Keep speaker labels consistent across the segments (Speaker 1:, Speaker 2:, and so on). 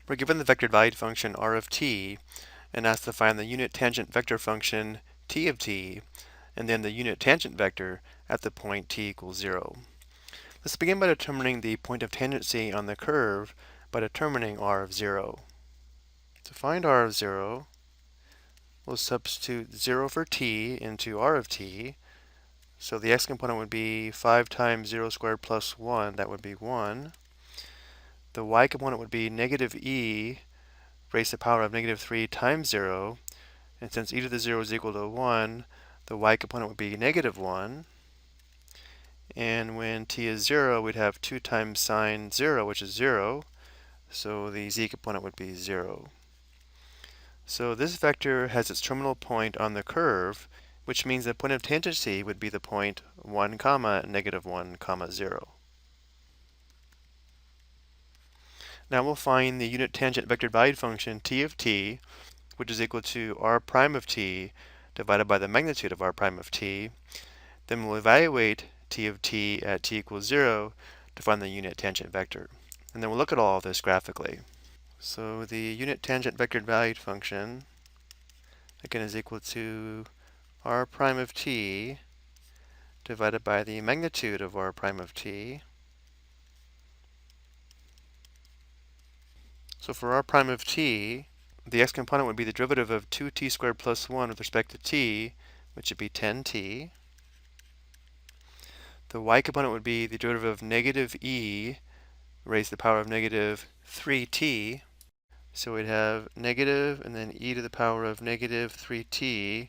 Speaker 1: We're given the vector valued function r of t and asked to find the unit tangent vector function t of t and then the unit tangent vector at the point t equals 0. Let's begin by determining the point of tangency on the curve by determining r of 0. To find r of 0, we'll substitute 0 for t into r of t. So the x component would be 5 times 0 squared plus 1, that would be 1. The y component would be negative e raised to the power of negative 3 times 0. And since e to the 0 is equal to 1, the y component would be negative 1. And when t is 0, we'd have 2 times sine 0, which is 0. So the z component would be 0. So this vector has its terminal point on the curve, which means the point of tangency would be the point 1, negative 1, 0. Now we'll find the unit tangent vector valued function t of t, which is equal to r prime of t divided by the magnitude of r prime of t. Then we'll evaluate t of t at t equals 0 to find the unit tangent vector. And then we'll look at all of this graphically. So the unit tangent vector valued function, again, is equal to r prime of t divided by the magnitude of r prime of t. So for r prime of t, the x component would be the derivative of 2t squared plus 1 with respect to t, which would be 10t. The y component would be the derivative of negative e raised to the power of negative 3t. So we'd have negative and then e to the power of negative 3t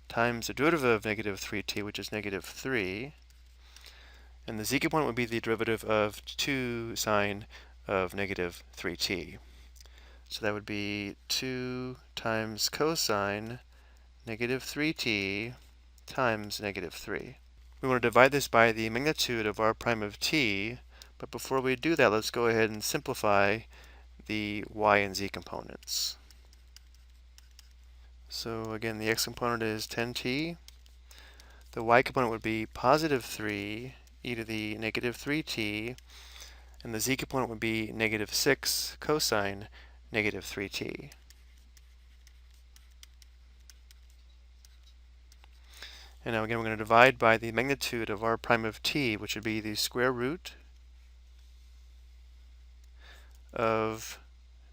Speaker 1: times the derivative of negative 3t, which is negative 3. And the z component would be the derivative of 2 sine of negative 3t. So that would be 2 times cosine negative 3t times negative 3. We want to divide this by the magnitude of r prime of t, but before we do that, let's go ahead and simplify the y and z components. So again, the x component is 10t. The y component would be positive 3 e to the negative 3t, and the z component would be negative 6 cosine negative 3t. And now again, we're going to divide by the magnitude of r prime of t, which would be the square root of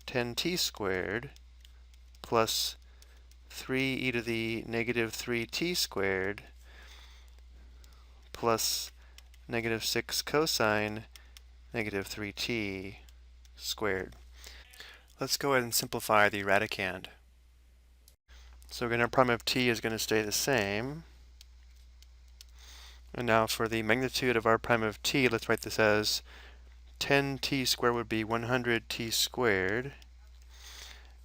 Speaker 1: 10t squared plus 3e to the negative 3t squared plus negative 6 cosine negative 3t squared. Let's go ahead and simplify the radicand. So again, our prime of t is going to stay the same. And now for the magnitude of r prime of t, let's write this as 10t squared would be 100t squared.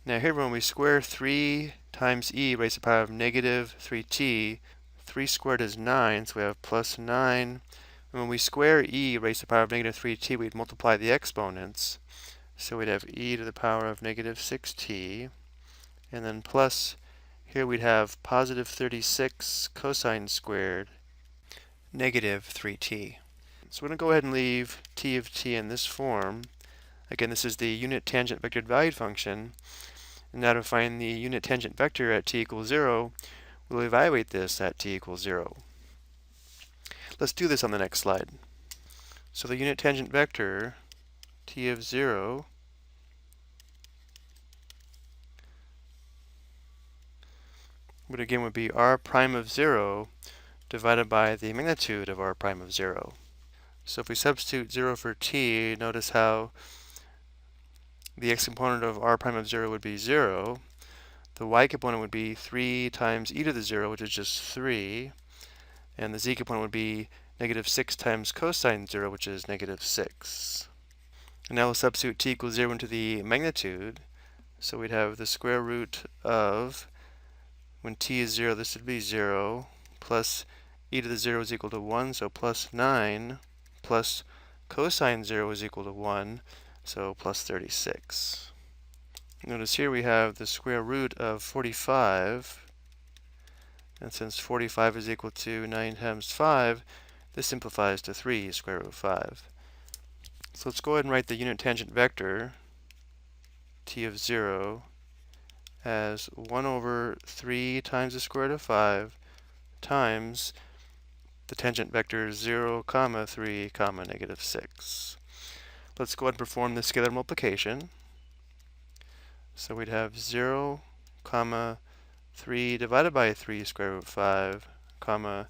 Speaker 1: Now here, when we square 3 times e raised to the power of negative 3t, 3 squared is 9, so we have plus 9. And when we square e raised to the power of negative 3t, we'd multiply the exponents. So we'd have e to the power of negative 6t. And then plus, here we'd have positive 36 cosine squared negative 3t. So we're going to go ahead and leave t of t in this form. Again, this is the unit tangent vector valued function. And now to find the unit tangent vector at t equals 0, we'll evaluate this at t equals 0. Let's do this on the next slide. So the unit tangent vector, t of 0, would be r prime of 0 divided by the magnitude of r prime of 0. So if we substitute 0 for t, notice how the x component of r prime of 0 would be 0. The y component would be 3 times e to the 0, which is just 3. And the z component would be negative 6 times cosine 0, which is negative 6. And now we'll substitute t equals 0 into the magnitude. So we'd have the square root of, when t is 0, this would be 0, plus e to the 0 is equal to 1, so plus 9, plus cosine 0 is equal to 1, so plus 36. Notice here we have the square root of 45, and since 45 is equal to 9 times 5, this simplifies to 3 square root of 5. So let's go ahead and write the unit tangent vector. t of 0 as 1 over 3 times the square root of 5 times the tangent vector 0, 3, negative 6. Let's go ahead and perform the scalar multiplication. So we'd have 0, 3 divided by 3 square root of 5,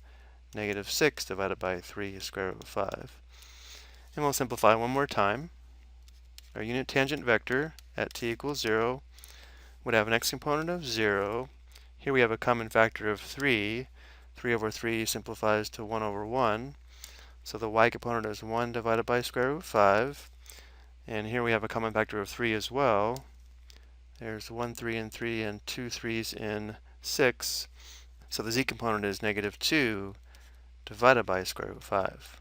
Speaker 1: negative 6 divided by 3 square root of 5. And we'll simplify one more time. Our unit tangent vector at t equals 0 would have an x component of 0. Here we have a common factor of 3. 3 over 3 simplifies to 1 over 1. So the y component is 1 divided by square root of 5. And here we have a common factor of 3 as well. There's 1 3 in 3 and 2 3's in 6. So the z component is negative 2 divided by square root of 5.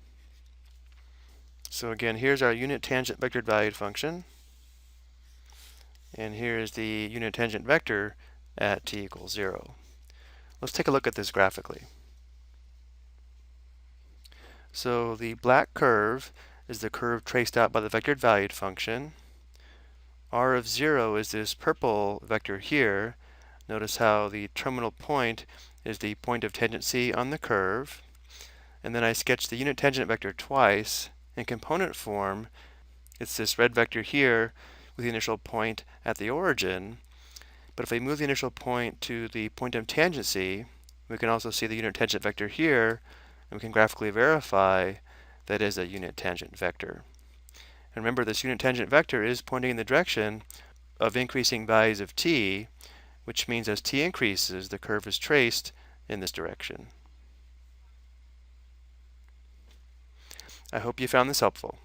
Speaker 1: So again, here's our unit tangent vectored valued function. And here is the unit tangent vector at t equals 0. Let's take a look at this graphically. So the black curve is the curve traced out by the vectored valued function. R of 0 is this purple vector here. Notice how the terminal point is the point of tangency on the curve. And then I sketched the unit tangent vector twice. In component form, it's this red vector here with the initial point at the origin. But if we move the initial point to the point of tangency, we can also see the unit tangent vector here, and we can graphically verify that is a unit tangent vector. And remember, this unit tangent vector is pointing in the direction of increasing values of t, which means as t increases, the curve is traced in this direction. I hope you found this helpful.